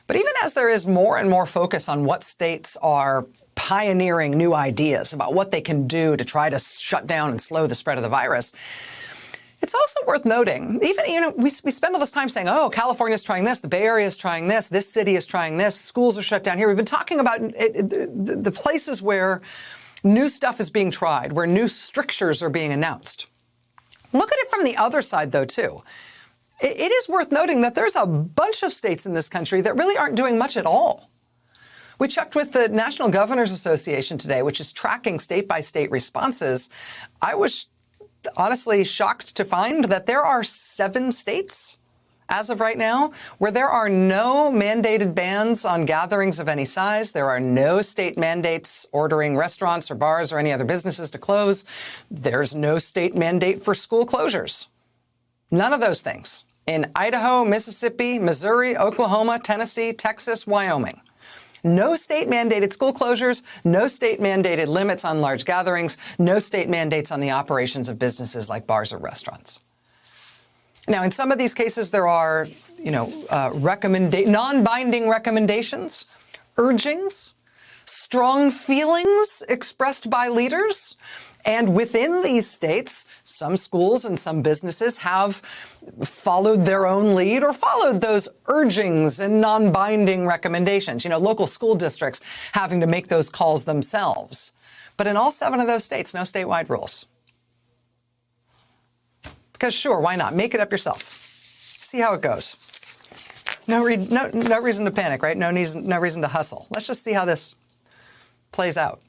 But even as there is more and more focus on what states are pioneering new ideas about what they can do to try to shut down and slow the spread of the virus, it's also worth noting, even, we spend all this time saying, oh, California's trying this, the Bay Area is trying this city is trying this, schools are shut down here. We've been talking about the places where new stuff is being tried, where new strictures are being announced. Look at it from the other side, though, too. It is worth noting that there's a bunch of states in this country that really aren't doing much at all. We checked with the National Governors Association today, which is tracking state-by-state responses. I was honestly shocked to find that there are 7 states, as of right now, where there are no mandated bans on gatherings of any size. There are no state mandates ordering restaurants or bars or any other businesses to close. There's no state mandate for school closures. None of those things in Idaho, Mississippi, Missouri, Oklahoma, Tennessee, Texas, Wyoming. No state-mandated school closures, no state-mandated limits on large gatherings, no state mandates on the operations of businesses like bars or restaurants. Now, in some of these cases, there are, non-binding recommendations, urgings, strong feelings expressed by leaders. And within these states, some schools and some businesses have followed their own lead or followed those urgings and non-binding recommendations. Local school districts having to make those calls themselves. But in all 7 of those states, no statewide rules. Because sure, why not? Make it up yourself. See how it goes. No reason to panic, right? No reason to hustle. Let's just see how this plays out.